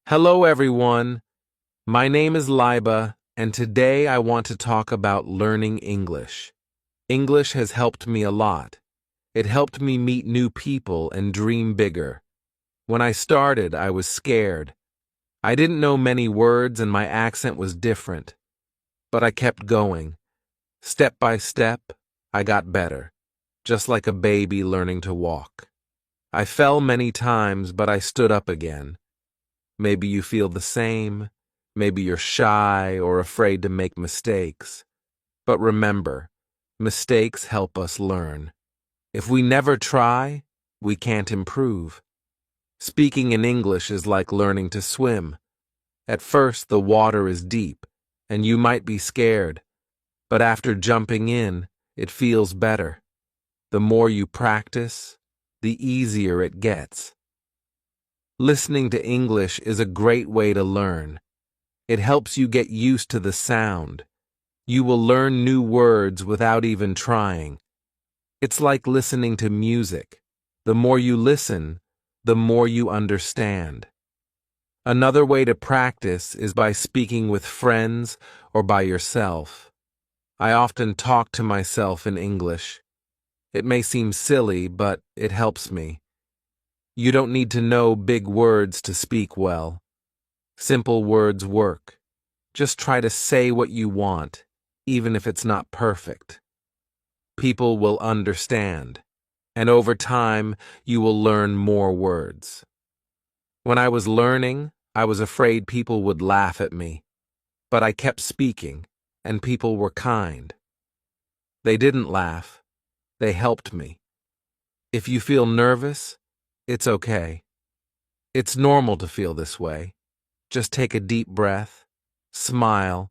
Hello, everyone. My name is Liba, and today I want to talk about learning English. English has helped me a lot. It helped me meet new people and dream bigger. When I started, I was scared. I didn't know many words and my accent was different. But I kept going. Step by step, I got better, just like a baby learning to walk. I fell many times, but I stood up again. Maybe you feel the same. Maybe you're shy or afraid to make mistakes. But remember, mistakes help us learn. If we never try, we can't improve. Speaking in English is like learning to swim. At first, the water is deep, and you might be scared. But after jumping in, it feels better. The more you practice, the easier it gets. Listening to English is a great way to learn. It helps you get used to the sound. You will learn new words without even trying. It's like listening to music. The more you listen, the more you understand. Another way to practice is by speaking with friends or by yourself. I often talk to myself in English. It may seem silly, but it helps me. You don't need to know big words to speak well. Simple words work. Just try to say what you want, even if it's not perfect. People will understand, and over time, you will learn more words. When I was learning, I was afraid people would laugh at me, but I kept speaking, and people were kind. They didn't laugh. They helped me. If you feel nervous, it's okay. It's normal to feel this way. Just take a deep breath, smile,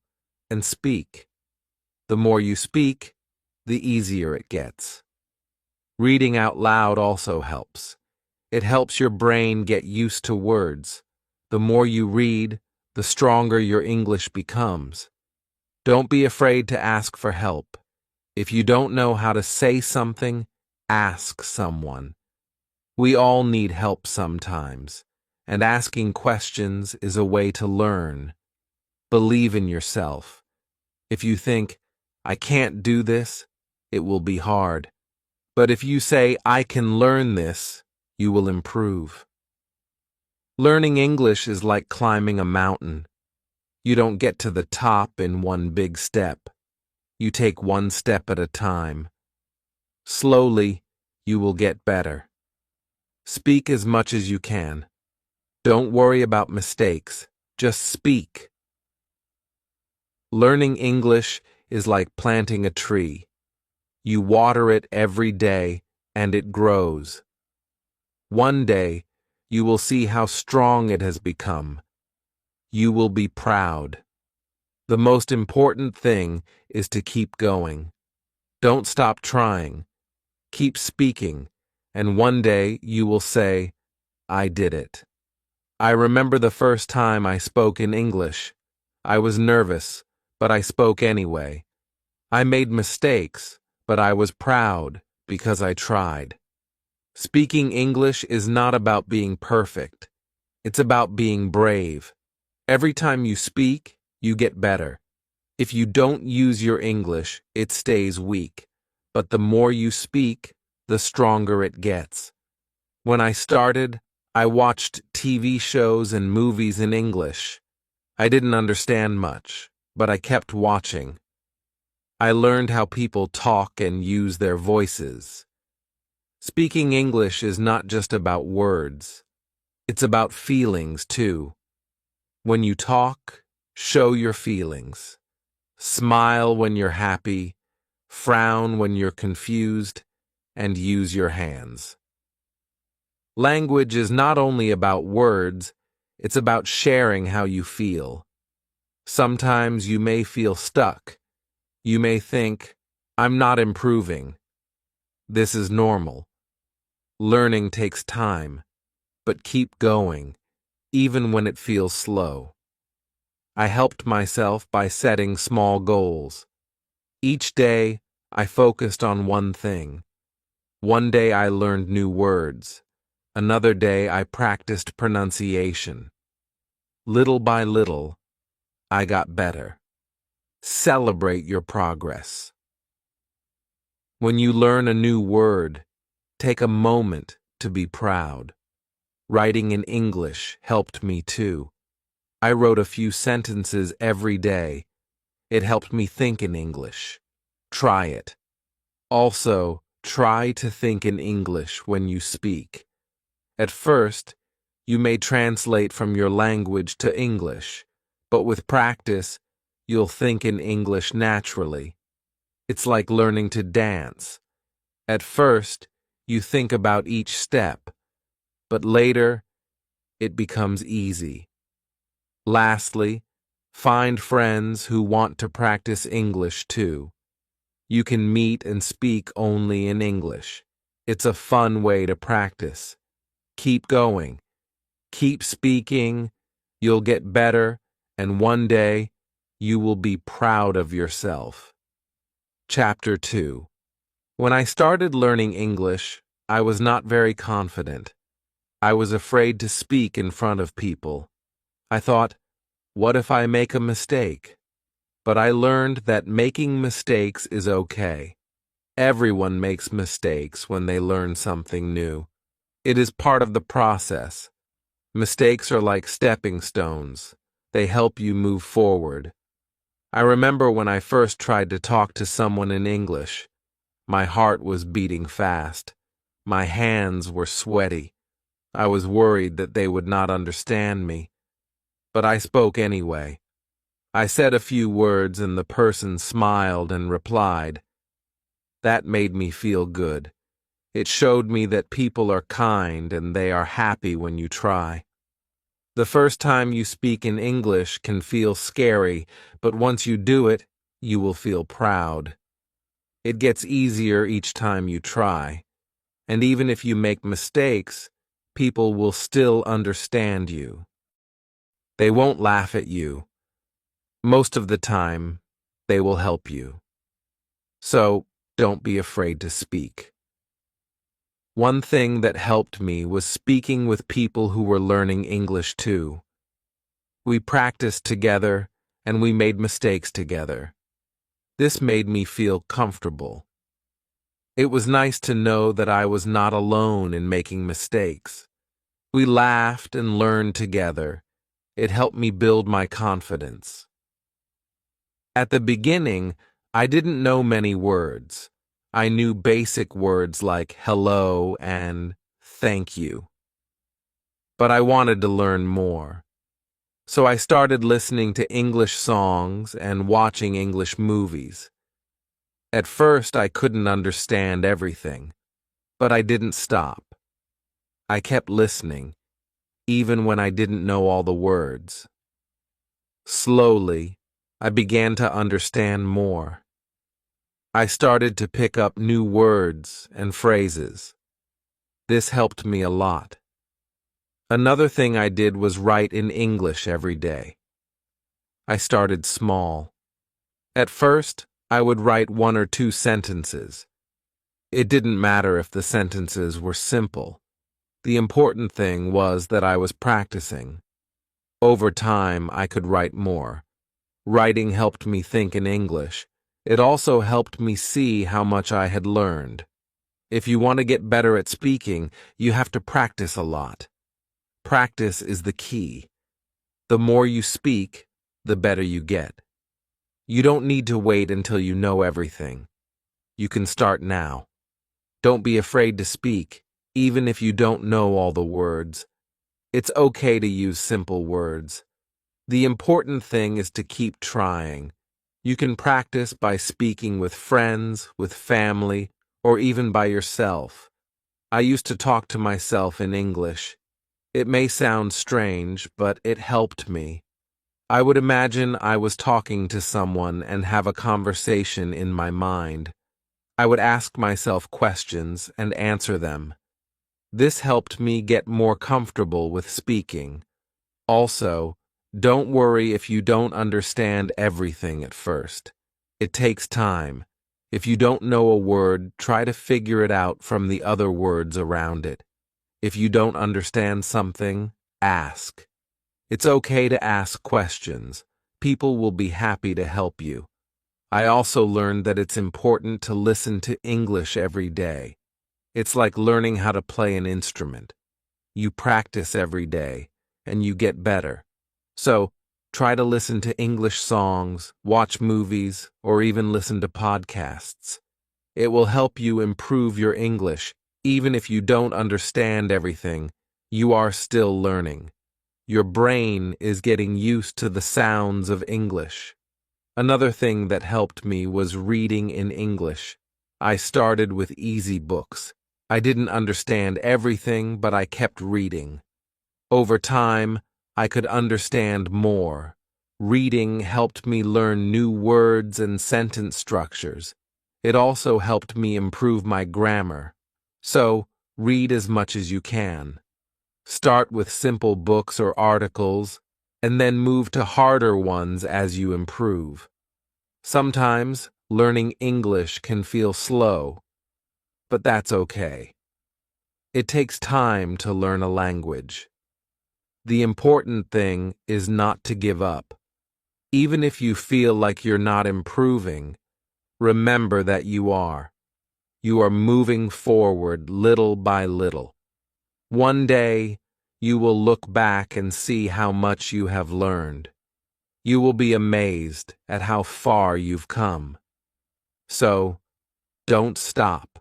and speak. The more you speak, the easier it gets. Reading out loud also helps. It helps your brain get used to words. The more you read, the stronger your English becomes. Don't be afraid to ask for help. If you don't know how to say something, ask someone. We all need help sometimes, and asking questions is a way to learn. Believe in yourself. If you think, I can't do this, it will be hard. But if you say, I can learn this, you will improve. Learning English is like climbing a mountain. You don't get to the top in one big step. You take one step at a time. Slowly, you will get better. Speak as much as you can. Don't worry about mistakes. Just speak. Learning English is like planting a tree. You water it every day, and it grows. One day, you will see how strong it has become. You will be proud. The most important thing is to keep going. Don't stop trying. Keep speaking, and one day you will say, I did it. I remember the first time I spoke in English. I was nervous, but I spoke anyway. I made mistakes, but I was proud because I tried. Speaking English is not about being perfect. It's about being brave. Every time you speak, you get better. If you don't use your English, it stays weak. But the more you speak, the stronger it gets. When I started, I watched TV shows and movies in English. I didn't understand much, but I kept watching. I learned how people talk and use their voices. Speaking English is not just about words. It's about feelings, too. When you talk, show your feelings. Smile when you're happy, frown when you're confused, and use your hands. Language is not only about words, it's about sharing how you feel. Sometimes you may feel stuck. You may think, I'm not improving. This is normal. Learning takes time, but keep going, even when it feels slow. I helped myself by setting small goals. Each day, I focused on one thing. One day I learned new words. Another day I practiced pronunciation. Little by little, I got better. Celebrate your progress. When you learn a new word, take a moment to be proud. Writing in English helped me too. I wrote a few sentences every day. It helped me think in English. Try it. Also, try to think in English when you speak. At first, you may translate from your language to English, but with practice, you'll think in English naturally. It's like learning to dance. At first, you think about each step, but later, it becomes easy. Lastly, find friends who want to practice English too. You can meet and speak only in English. It's a fun way to practice. Keep going. Keep speaking. You'll get better, and one day, you will be proud of yourself. Chapter 2. When I started learning English, I was not very confident. I was afraid to speak in front of people. I thought, what if I make a mistake? But I learned that making mistakes is okay. Everyone makes mistakes when they learn something new. It is part of the process. Mistakes are like stepping stones. They help you move forward. I remember when I first tried to talk to someone in English. My heart was beating fast. My hands were sweaty. I was worried that they would not understand me. But I spoke anyway. I said a few words and the person smiled and replied. That made me feel good. It showed me that people are kind and they are happy when you try. The first time you speak in English can feel scary, but once you do it, you will feel proud. It gets easier each time you try. And even if you make mistakes, people will still understand you. They won't laugh at you. Most of the time, they will help you. So, don't be afraid to speak. One thing that helped me was speaking with people who were learning English too. We practiced together, and we made mistakes together. This made me feel comfortable. It was nice to know that I was not alone in making mistakes. We laughed and learned together. It helped me build my confidence. At the beginning, I didn't know many words. I knew basic words like hello and thank you. But I wanted to learn more. So I started listening to English songs and watching English movies. At first, I couldn't understand everything, but I didn't stop. I kept listening, even when I didn't know all the words. Slowly, I began to understand more. I started to pick up new words and phrases. This helped me a lot. Another thing I did was write in English every day. I started small. At first, I would write 1 or 2 sentences. It didn't matter if the sentences were simple. The important thing was that I was practicing. Over time, I could write more. Writing helped me think in English. It also helped me see how much I had learned. If you want to get better at speaking, you have to practice a lot. Practice is the key. The more you speak, the better you get. You don't need to wait until you know everything. You can start now. Don't be afraid to speak, even if you don't know all the words. It's okay to use simple words. The important thing is to keep trying. You can practice by speaking with friends, with family, or even by yourself. I used to talk to myself in English. It may sound strange, but it helped me. I would imagine I was talking to someone and have a conversation in my mind. I would ask myself questions and answer them. This helped me get more comfortable with speaking. Also, don't worry if you don't understand everything at first. It takes time. If you don't know a word, try to figure it out from the other words around it. If you don't understand something, ask. It's okay to ask questions. People will be happy to help you. I also learned that it's important to listen to English every day. It's like learning how to play an instrument. You practice every day, and you get better. So, try to listen to English songs, watch movies, or even listen to podcasts. It will help you improve your English. Even if you don't understand everything, you are still learning. Your brain is getting used to the sounds of English. Another thing that helped me was reading in English. I started with easy books. I didn't understand everything, but I kept reading. Over time, I could understand more. Reading helped me learn new words and sentence structures. It also helped me improve my grammar. So, read as much as you can. Start with simple books or articles, and then move to harder ones as you improve. Sometimes, learning English can feel slow, but that's okay. It takes time to learn a language. The important thing is not to give up. Even if you feel like you're not improving, remember that you are. You are moving forward little by little. One day, you will look back and see how much you have learned. You will be amazed at how far you've come. So, don't stop.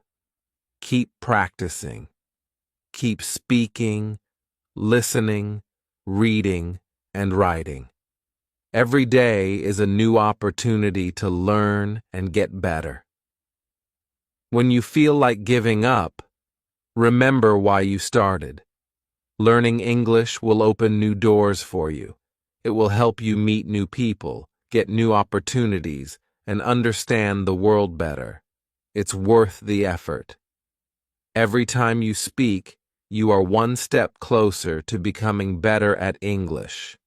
Keep practicing. Keep speaking, listening, reading, and writing. Every day is a new opportunity to learn and get better. When you feel like giving up, remember why you started. Learning English will open new doors for you. It will help you meet new people, get new opportunities, and understand the world better. It's worth the effort. Every time you speak, you are one step closer to becoming better at English.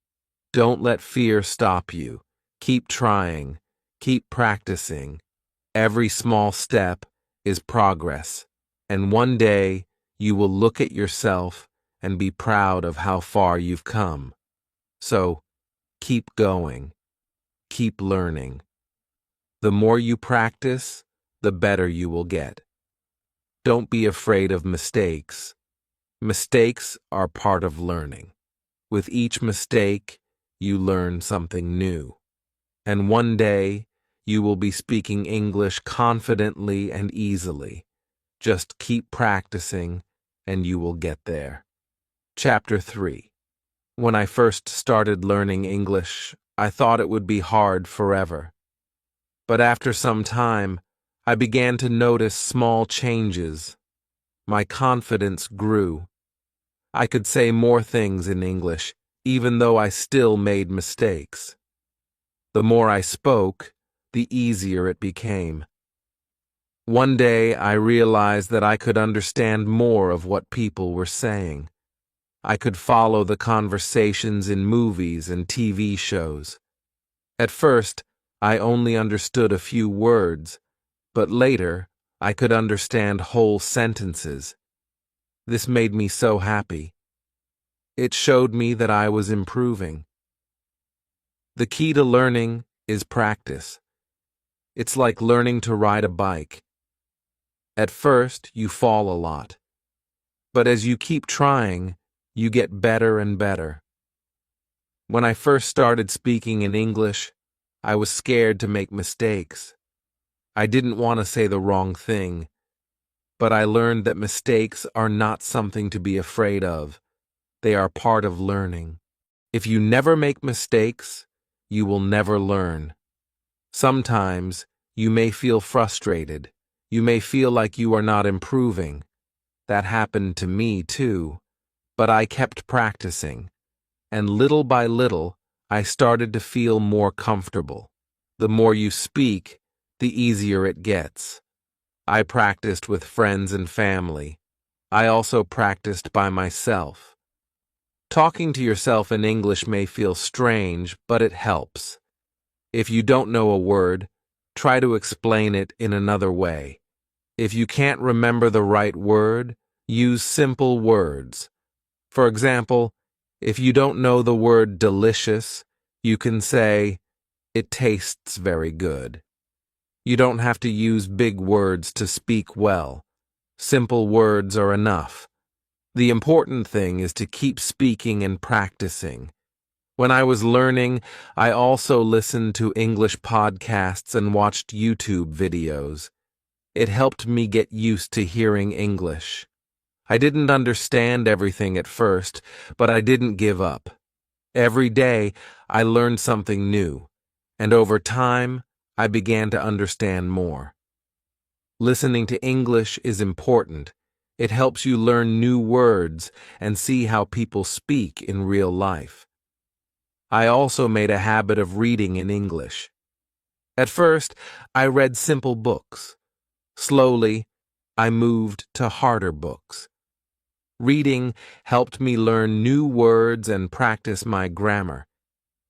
Don't let fear stop you. Keep trying. Keep practicing. Every small step is progress. And one day, you will look at yourself and be proud of how far you've come. So, keep going. Keep learning. The more you practice, the better you will get. Don't be afraid of mistakes. Mistakes are part of learning. With each mistake, you learn something new. And one day, you will be speaking English confidently and easily. Just keep practicing, and you will get there. Chapter 3. When I first started learning English, I thought it would be hard forever. But after some time, I began to notice small changes. My confidence grew. I could say more things in English, even though I still made mistakes. The more I spoke, the easier it became. One day, I realized that I could understand more of what people were saying. I could follow the conversations in movies and TV shows. At first, I only understood a few words, but later, I could understand whole sentences. This made me so happy. It showed me that I was improving. The key to learning is practice. It's like learning to ride a bike. At first, you fall a lot. But as you keep trying, you get better and better. When I first started speaking in English, I was scared to make mistakes. I didn't want to say the wrong thing, but I learned that mistakes are not something to be afraid of. They are part of learning. If you never make mistakes, you will never learn. Sometimes, you may feel frustrated. You may feel like you are not improving. That happened to me too. But I kept practicing, and little by little, I started to feel more comfortable. The more you speak, the easier it gets. I practiced with friends and family. I also practiced by myself. Talking to yourself in English may feel strange, but it helps. If you don't know a word, try to explain it in another way. If you can't remember the right word, use simple words. For example, If you don't know the word delicious, you can say, "It tastes very good." You don't have to use big words to speak well. Simple words are enough. The important thing is to keep speaking and practicing. When I was learning, I also listened to English podcasts and watched YouTube videos. It helped me get used to hearing English. I didn't understand everything at first, but I didn't give up. Every day, I learned something new, and over time, I began to understand more. Listening to English is important. It helps you learn new words and see how people speak in real life. I also made a habit of reading in English. At first, I read simple books. Slowly, I moved to harder books. Reading helped me learn new words and practice my grammar.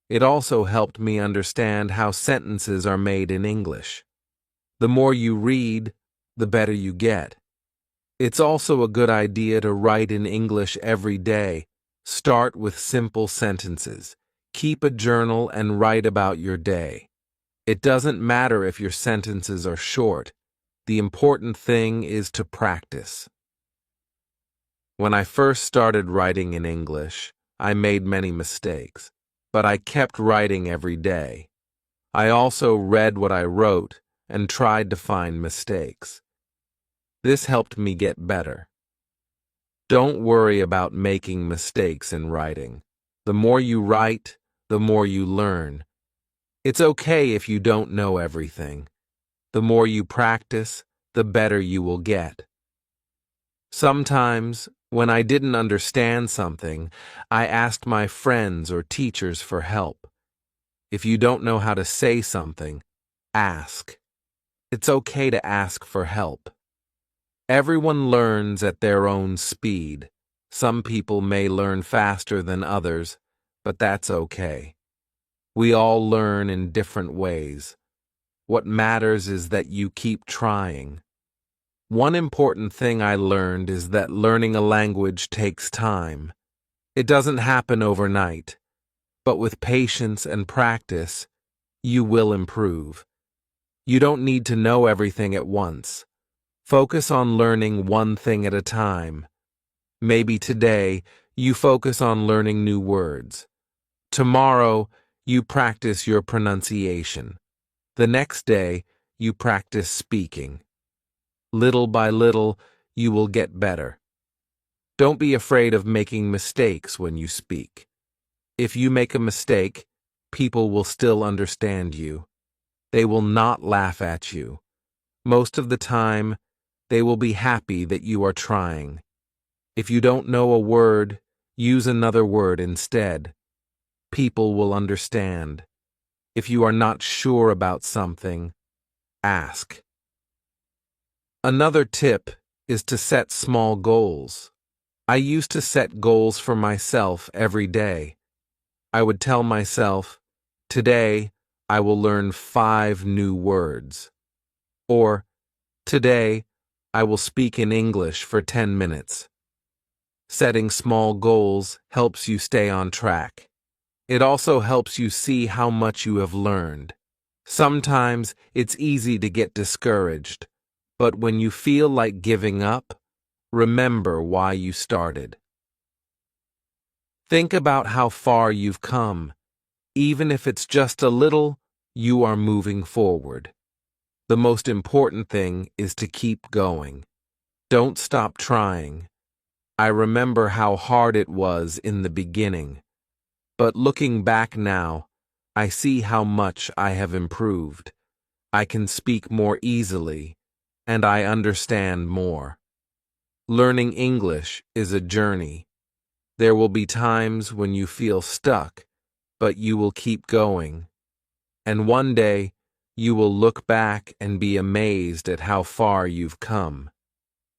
It also helped me understand how sentences are made in English. The more you read, the better you get. It's also a good idea to write in English every day. Start with simple sentences. Keep a journal and write about your day. It doesn't matter if your sentences are short. The important thing is to practice. When I first started writing in English, I made many mistakes, but I kept writing every day. I also read what I wrote and tried to find mistakes. This helped me get better. Don't worry about making mistakes in writing. The more you write, the more you learn. It's okay if you don't know everything. The more you practice, the better you will get. Sometimes, when I didn't understand something, I asked my friends or teachers for help. If you don't know how to say something, ask. It's okay to ask for help. Everyone learns at their own speed. Some people may learn faster than others, but that's okay. We all learn in different ways. What matters is that you keep trying. One important thing I learned is that learning a language takes time. It doesn't happen overnight, but with patience and practice, you will improve. You don't need to know everything at once. Focus on learning one thing at a time. Maybe today, you focus on learning new words. Tomorrow, you practice your pronunciation. The next day, you practice speaking. Little by little, you will get better. Don't be afraid of making mistakes when you speak. If you make a mistake, people will still understand you. They will not laugh at you. Most of the time, they will be happy that you are trying. If you don't know a word, use another word instead. People will understand. If you are not sure about something, ask. Another tip is to set small goals. I used to set goals for myself every day. I would tell myself, today I will learn 5 new words. Or, today I will speak in English for 10 minutes. Setting small goals helps you stay on track. It also helps you see how much you have learned. Sometimes it's easy to get discouraged. But when you feel like giving up, remember why you started. Think about how far you've come. Even if it's just a little, you are moving forward. The most important thing is to keep going. Don't stop trying. I remember how hard it was in the beginning. But looking back now, I see how much I have improved. I can speak more easily, and I understand more. Learning English is a journey. There will be times when you feel stuck, but you will keep going. And one day, you will look back and be amazed at how far you've come.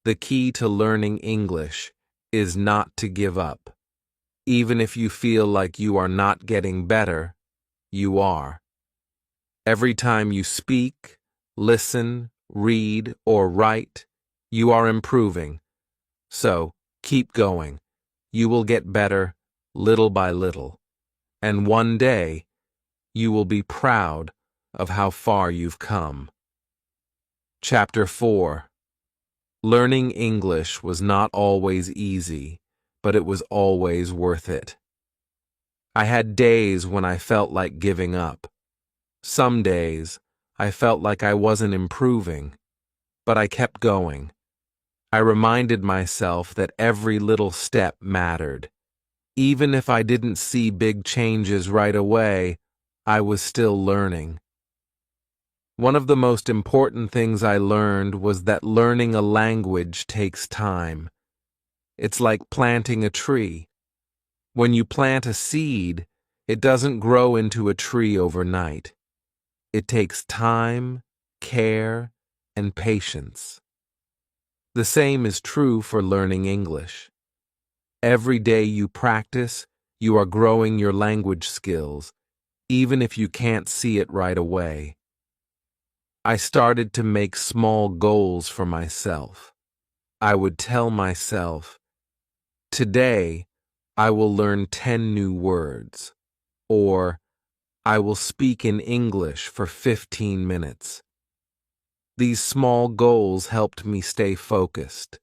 The key to learning English is not to give up. Even if you feel like you are not getting better, you are. Every time you speak, listen, read, or write, you are improving. So, keep going. You will get better, little by little, and one day you will be proud of how far you've come. Chapter 4. Learning English was not always easy, but it was always worth it. I had days when I felt like giving up. Some days I felt like I wasn't improving, but I kept going. I reminded myself that every little step mattered. Even if I didn't see big changes right away, I was still learning. One of the most important things I learned was that learning a language takes time. It's like planting a tree. When you plant a seed, it doesn't grow into a tree overnight. It takes time, care, and patience. The same is true for learning English. Every day you practice, you are growing your language skills, even if you can't see it right away. I started to make small goals for myself. I would tell myself, today I will learn 10 new words, or I will speak in English for 15 minutes. These small goals helped me stay focused.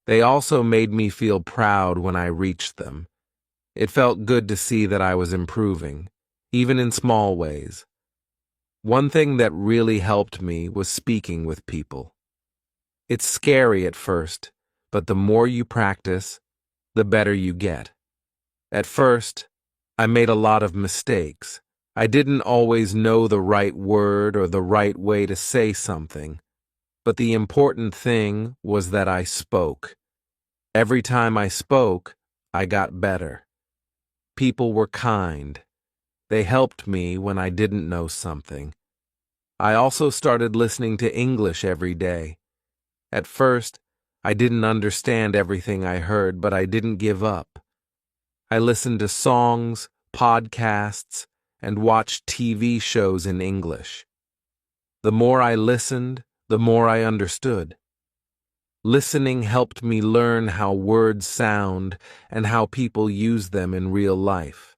They also made me feel proud when I reached them. It felt good to see that I was improving, even in small ways. One thing that really helped me was speaking with people. It's scary at first, but the more you practice, the better you get. At first, I made a lot of mistakes. I didn't always know the right word or the right way to say something, but the important thing was that I spoke. Every time I spoke, I got better. People were kind. They helped me when I didn't know something. I also started listening to English every day. At first, I didn't understand everything I heard, but I didn't give up. I listened to songs, podcasts, and watched TV shows in English. The more I listened, the more I understood. Listening helped me learn how words sound and how people use them in real life.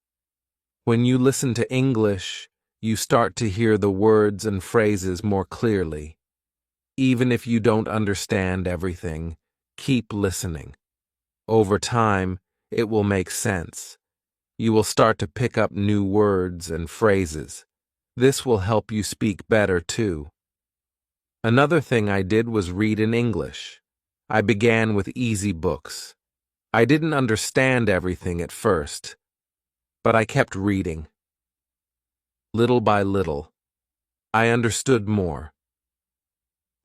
When you listen to English, you start to hear the words and phrases more clearly. Even if you don't understand everything, keep listening. Over time, it will make sense. You will start to pick up new words and phrases. This will help you speak better too. Another thing I did was read in English. I began with easy books. I didn't understand everything at first, but I kept reading. Little by little, I understood more.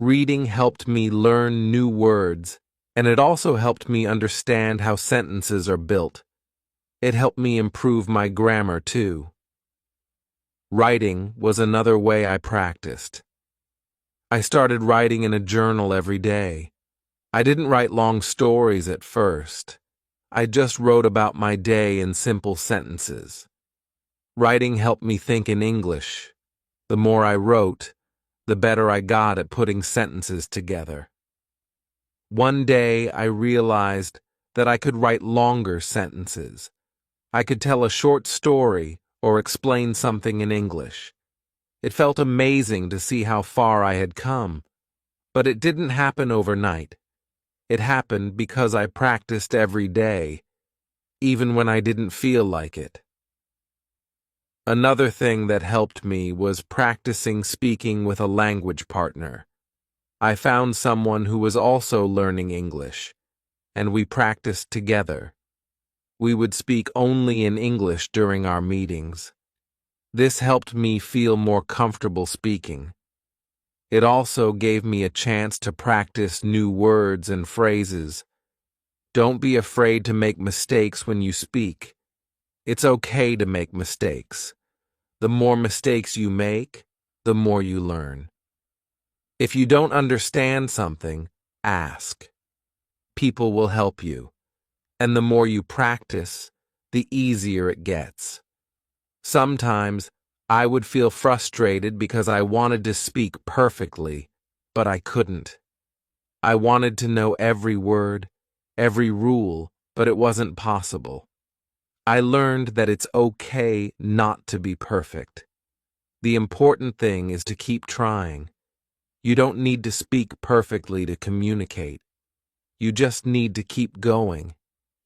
Reading helped me learn new words, and it also helped me understand how sentences are built. It helped me improve my grammar too. Writing was another way I practiced. I started writing in a journal every day. I didn't write long stories at first. I just wrote about my day in simple sentences. Writing helped me think in English. The more I wrote, the better I got at putting sentences together. One day I realized that I could write longer sentences. I could tell a short story or explain something in English. It felt amazing to see how far I had come, but it didn't happen overnight. It happened because I practiced every day, even when I didn't feel like it. Another thing that helped me was practicing speaking with a language partner. I found someone who was also learning English, and we practiced together. We would speak only in English during our meetings. This helped me feel more comfortable speaking. It also gave me a chance to practice new words and phrases. Don't be afraid to make mistakes when you speak. It's okay to make mistakes. The more mistakes you make, the more you learn. If you don't understand something, ask. People will help you. And the more you practice, the easier it gets. Sometimes I would feel frustrated because I wanted to speak perfectly, but I couldn't. I wanted to know every word, every rule, but it wasn't possible. I learned that it's okay not to be perfect. The important thing is to keep trying. You don't need to speak perfectly to communicate. You just need to keep going,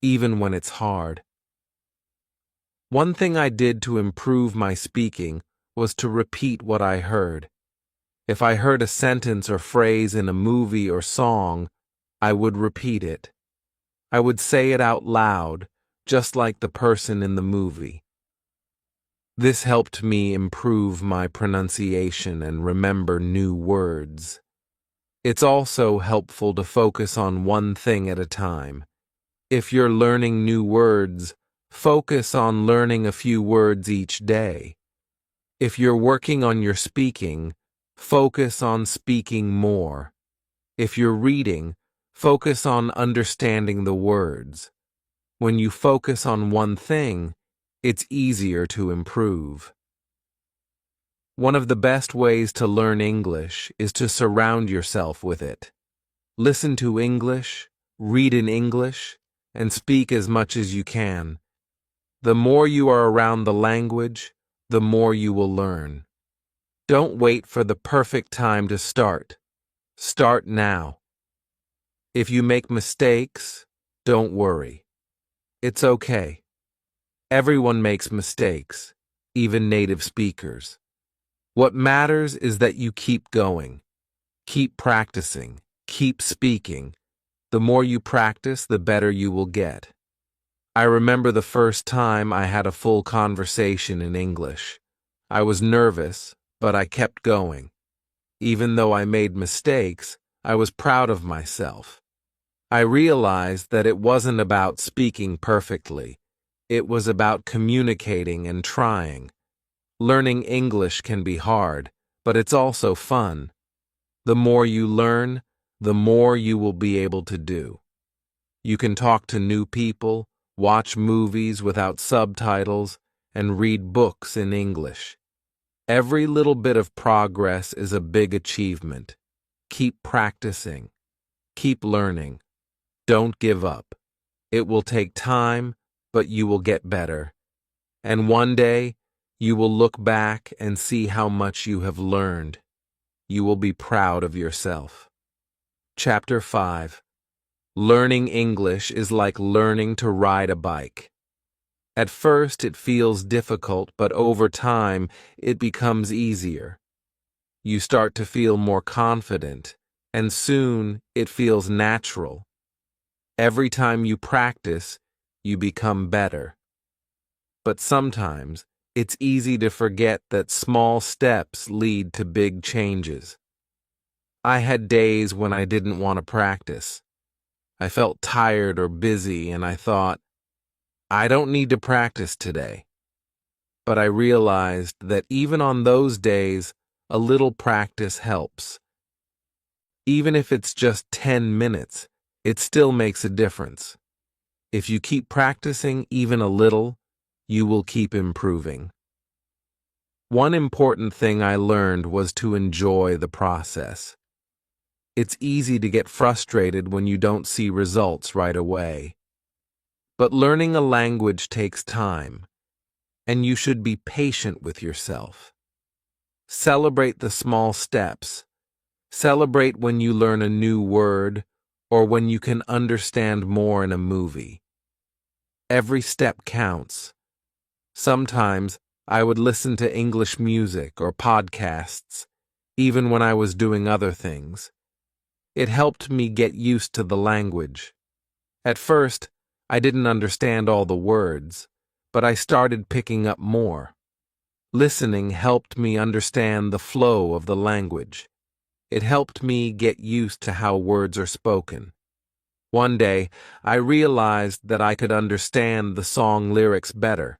even when it's hard. One thing I did to improve my speaking was to repeat what I heard. If I heard a sentence or phrase in a movie or song, I would repeat it. I would say it out loud, just like the person in the movie. This helped me improve my pronunciation and remember new words. It's also helpful to focus on one thing at a time. If you're learning new words, focus on learning a few words each day. If you're working on your speaking, focus on speaking more. If you're reading, focus on understanding the words. When you focus on one thing, it's easier to improve. One of the best ways to learn English is to surround yourself with it. Listen to English, read in English, and speak as much as you can. The more you are around the language, the more you will learn. Don't wait for the perfect time to start. Start now. If you make mistakes, don't worry. It's okay. Everyone makes mistakes, even native speakers. What matters is that you keep going. Keep practicing. Keep speaking. The more you practice, the better you will get. I remember the first time I had a full conversation in English. I was nervous, but I kept going. Even though I made mistakes, I was proud of myself. I realized that it wasn't about speaking perfectly. It was about communicating and trying. Learning English can be hard, but it's also fun. The more you learn, the more you will be able to do. You can talk to new people, watch movies without subtitles, and read books in English. Every little bit of progress is a big achievement. Keep practicing. Keep learning. Don't give up. It will take time, but you will get better. And one day, you will look back and see how much you have learned. You will be proud of yourself. Chapter 5. Learning English is like learning to ride a bike. At first it feels difficult, but over time it becomes easier. You start to feel more confident, and soon it feels natural. Every time you practice, you become better. But sometimes it's easy to forget that small steps lead to big changes. I had days when I didn't want to practice. I felt tired or busy, and I thought, I don't need to practice today. But I realized that even on those days, a little practice helps. Even if it's just 10 minutes, it still makes a difference. If you keep practicing even a little, you will keep improving. One important thing I learned was to enjoy the process. It's easy to get frustrated when you don't see results right away. But learning a language takes time, and you should be patient with yourself. Celebrate the small steps. Celebrate when you learn a new word or when you can understand more in a movie. Every step counts. Sometimes I would listen to English music or podcasts, even when I was doing other things. It helped me get used to the language. At first, I didn't understand all the words, but I started picking up more. Listening helped me understand the flow of the language. It helped me get used to how words are spoken. One day, I realized that I could understand the song lyrics better.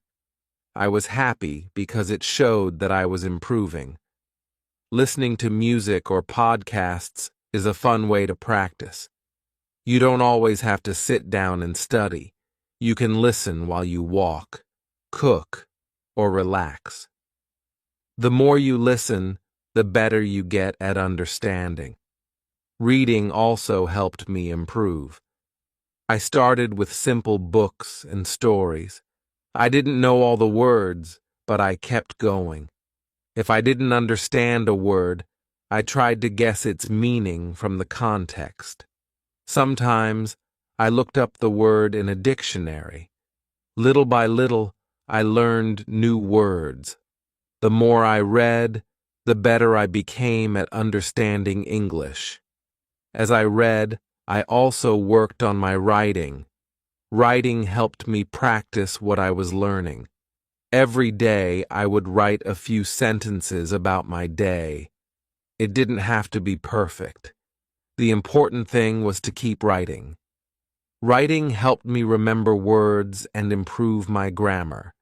I was happy because it showed that I was improving. Listening to music or podcasts is a fun way to practice. You don't always have to sit down and study. You can listen while you walk, cook, or relax. The more you listen, the better you get at understanding. Reading also helped me improve. I started with simple books and stories. I didn't know all the words, but I kept going. If I didn't understand a word, I tried to guess its meaning from the context. Sometimes I looked up the word in a dictionary. Little by little, I learned new words. The more I read, the better I became at understanding English. As I read, I also worked on my writing. Writing helped me practice what I was learning. Every day I would write a few sentences about my day. It didn't have to be perfect. The important thing was to keep writing. Writing helped me remember words and improve my grammar.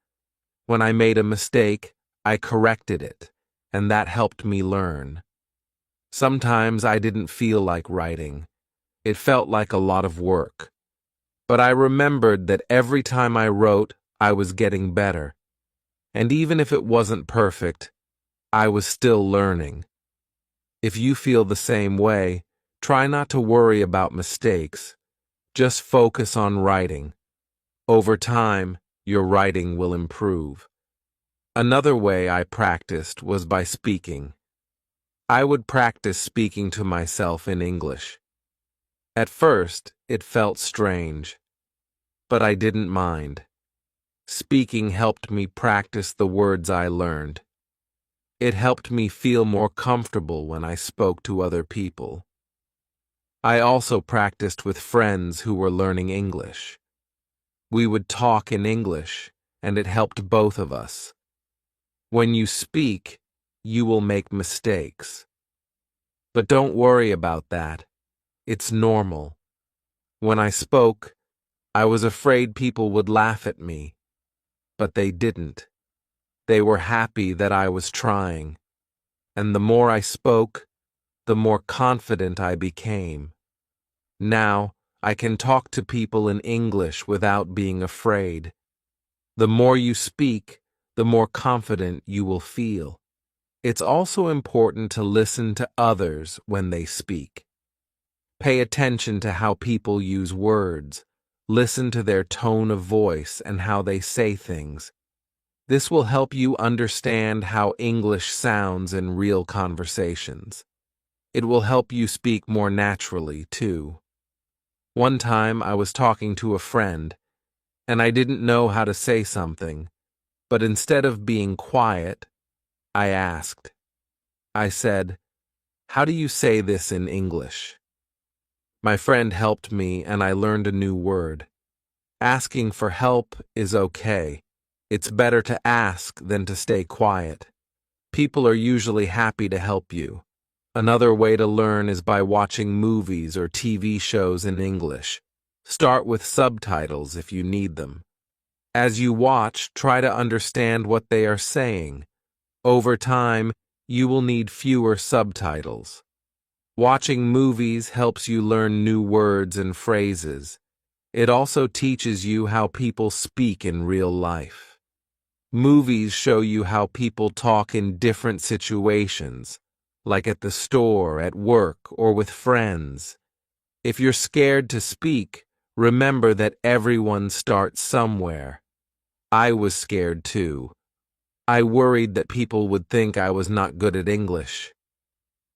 When I made a mistake, I corrected it, and that helped me learn. Sometimes I didn't feel like writing. It felt like a lot of work. But I remembered that every time I wrote, I was getting better. And even if it wasn't perfect, I was still learning. If you feel the same way, try not to worry about mistakes. Just focus on writing. Over time, your writing will improve. Another way I practiced was by speaking. I would practice speaking to myself in English. At first, it felt strange, but I didn't mind. Speaking helped me practice the words I learned. It helped me feel more comfortable when I spoke to other people. I also practiced with friends who were learning English. We would talk in English, and it helped both of us. When you speak, you will make mistakes. But don't worry about that. It's normal. When I spoke, I was afraid people would laugh at me, but they didn't. They were happy that I was trying, and the more I spoke, the more confident I became. Now, I can talk to people in English without being afraid. The more you speak, the more confident you will feel. It's also important to listen to others when they speak. Pay attention to how people use words. Listen to their tone of voice and how they say things. This will help you understand how English sounds in real conversations. It will help you speak more naturally, too. One time I was talking to a friend, and I didn't know how to say something, but instead of being quiet, I asked. I said, "How do you say this in English?" My friend helped me, and I learned a new word. Asking for help is okay. It's better to ask than to stay quiet. People are usually happy to help you. Another way to learn is by watching movies or TV shows in English. Start with subtitles if you need them. As you watch, try to understand what they are saying. Over time, you will need fewer subtitles. Watching movies helps you learn new words and phrases. It also teaches you how people speak in real life. Movies show you how people talk in different situations, like at the store, at work, or with friends. If you're scared to speak, remember that everyone starts somewhere. I was scared too. I worried that people would think I was not good at English.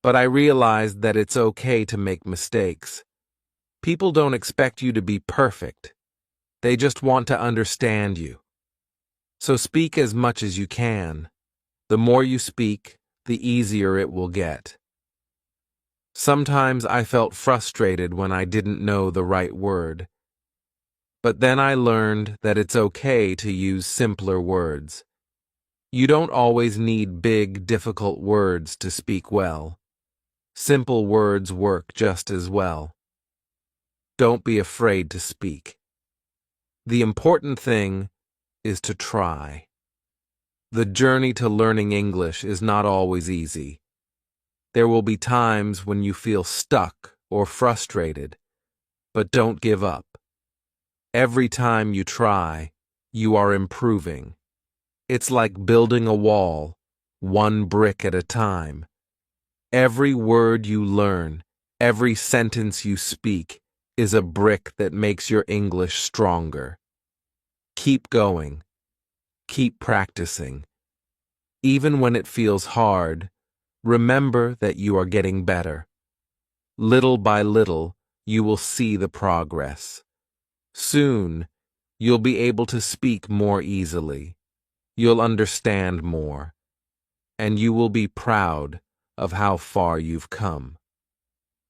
But I realized that it's okay to make mistakes. People don't expect you to be perfect. They just want to understand you. So speak as much as you can. The more you speak, the easier it will get. Sometimes I felt frustrated when I didn't know the right word. But then I learned that it's okay to use simpler words. You don't always need big, difficult words to speak well. Simple words work just as well. Don't be afraid to speak. The important thing is to try. The journey to learning English is not always easy. There will be times when you feel stuck or frustrated, but don't give up. Every time you try, you are improving. It's like building a wall, one brick at a time. Every word you learn, every sentence you speak, is a brick that makes your English stronger. Keep going. Keep practicing. Even when it feels hard, remember that you are getting better. Little by little, you will see the progress. Soon, you'll be able to speak more easily. You'll understand more. And you will be proud of how far you've come.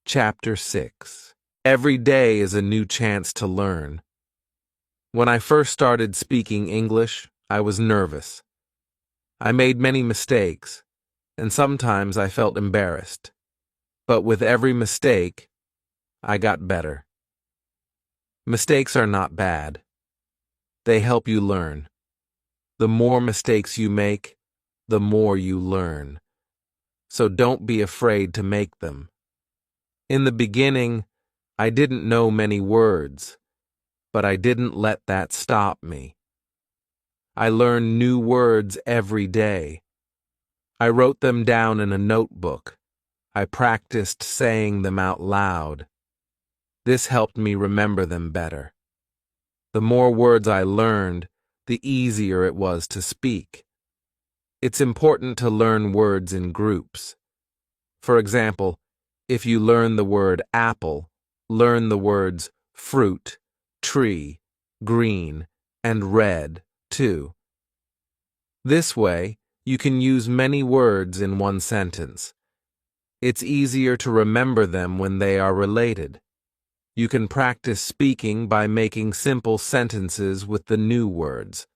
Chapter 6. Every day is a new chance to learn. When I first started speaking English, I was nervous. I made many mistakes, and sometimes I felt embarrassed. But with every mistake, I got better. Mistakes are not bad. They help you learn. The more mistakes you make, the more you learn. So don't be afraid to make them. In the beginning, I didn't know many words, but I didn't let that stop me. I learned new words every day. I wrote them down in a notebook. I practiced saying them out loud. This helped me remember them better. The more words I learned, the easier it was to speak. It's important to learn words in groups. For example, if you learn the word apple, learn the words fruit, tree, green, and red, too. This way, you can use many words in one sentence. It's easier to remember them when they are related. You can practice speaking by making simple sentences with the new words.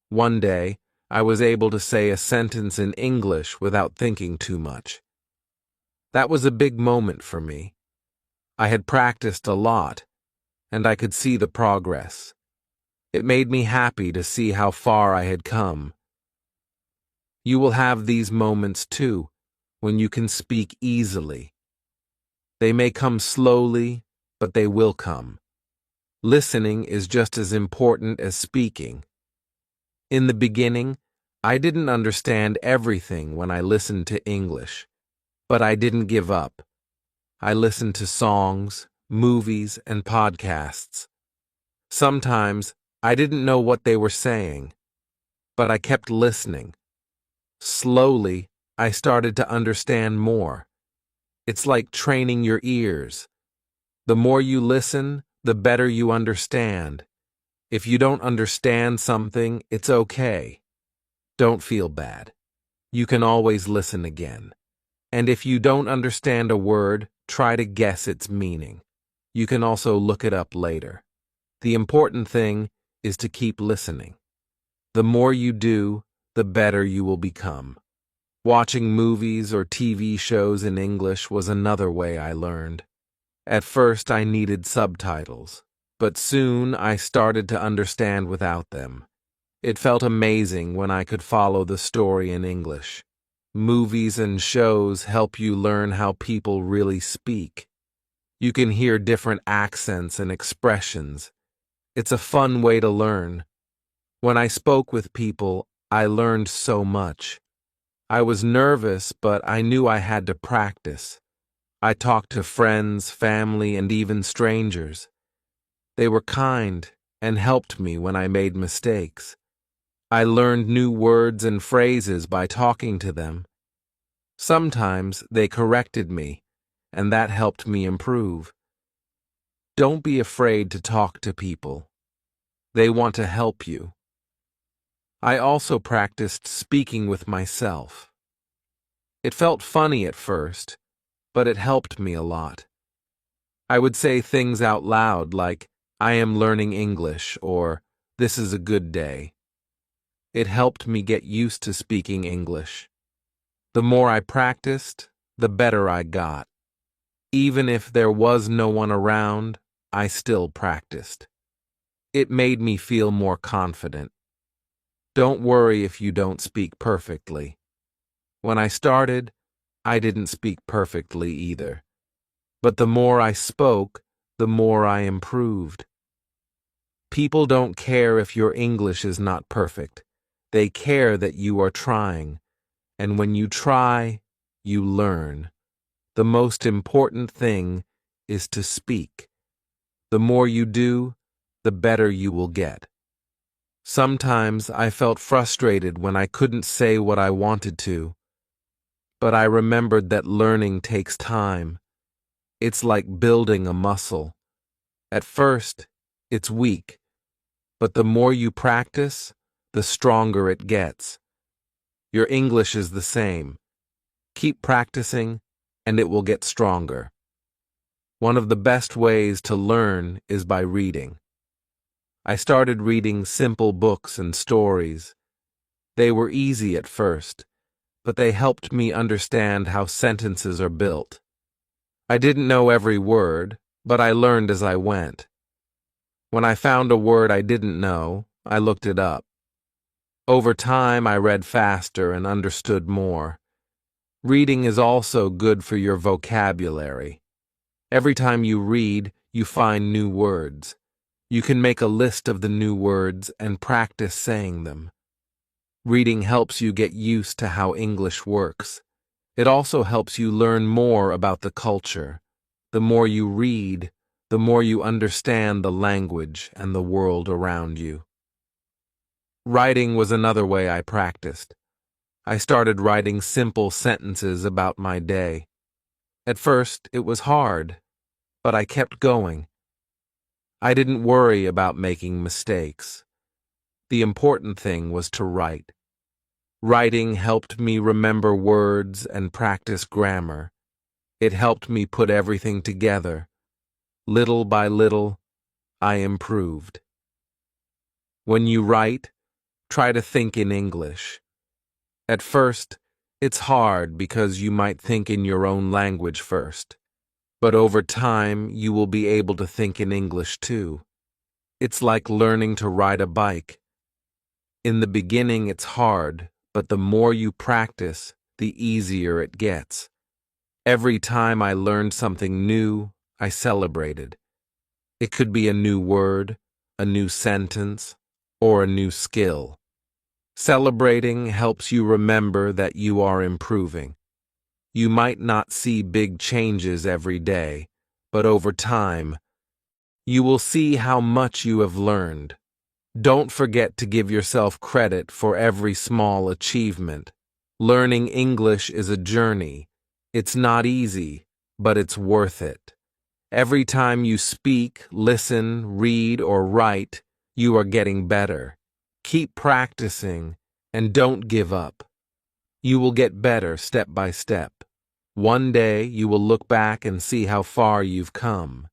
One day, I was able to say a sentence in English without thinking too much. That was a big moment for me. I had practiced a lot, and I could see the progress. It made me happy to see how far I had come. You will have these moments too, when you can speak easily. They may come slowly, but they will come. Listening is just as important as speaking. In the beginning, I didn't understand everything when I listened to English, but I didn't give up. I listened to songs, movies, and podcasts. Sometimes I didn't know what they were saying, but I kept listening. Slowly, I started to understand more. It's like training your ears. The more you listen, the better you understand. If you don't understand something, it's okay. Don't feel bad. You can always listen again. And if you don't understand a word, try to guess its meaning. You can also look it up later. The important thing is to keep listening. The more you do, the better you will become. Watching movies or TV shows in English was another way I learned. At first, I needed subtitles, but soon I started to understand without them. It felt amazing when I could follow the story in English. Movies and shows help you learn how people really speak. You can hear different accents and expressions. It's a fun way to learn. When I spoke with people, I learned so much. I was nervous, but I knew I had to practice. I talked to friends, family, and even strangers. They were kind and helped me when I made mistakes. I learned new words and phrases by talking to them. Sometimes they corrected me, and that helped me improve. Don't be afraid to talk to people. They want to help you. I also practiced speaking with myself. It felt funny at first, but it helped me a lot. I would say things out loud like, "I am learning English," or "This is a good day." It helped me get used to speaking English. The more I practiced, the better I got. Even if there was no one around, I still practiced. It made me feel more confident. Don't worry if you don't speak perfectly. When I started, I didn't speak perfectly either. But the more I spoke, the more I improved. People don't care if your English is not perfect. They care that you are trying. And when you try, you learn. The most important thing is to speak. The more you do, the better you will get. Sometimes I felt frustrated when I couldn't say what I wanted to, but I remembered that learning takes time. It's like building a muscle. At first, it's weak, but the more you practice, the stronger it gets. Your English is the same. Keep practicing, and it will get stronger. One of the best ways to learn is by reading. I started reading simple books and stories. They were easy at first, but they helped me understand how sentences are built. I didn't know every word, but I learned as I went. When I found a word I didn't know, I looked it up. Over time, I read faster and understood more. Reading is also good for your vocabulary. Every time you read, you find new words. You can make a list of the new words and practice saying them. Reading helps you get used to how English works. It also helps you learn more about the culture. The more you read, the more you understand the language and the world around you. Writing was another way I practiced. I started writing simple sentences about my day. At first, it was hard, but I kept going. I didn't worry about making mistakes. The important thing was to write. Writing helped me remember words and practice grammar. It helped me put everything together. Little by little, I improved. When you write, try to think in English. At first, it's hard because you might think in your own language first. But over time, you will be able to think in English too. It's like learning to ride a bike. In the beginning, it's hard, but the more you practice, the easier it gets. Every time I learned something new, I celebrated. It could be a new word, a new sentence, or a new skill. Celebrating helps you remember that you are improving. You might not see big changes every day, but over time, you will see how much you have learned. Don't forget to give yourself credit for every small achievement. Learning English is a journey. It's not easy, but it's worth it. Every time you speak, listen, read, or write, you are getting better. Keep practicing, and don't give up. You will get better step by step. One day you will look back and see how far you've come.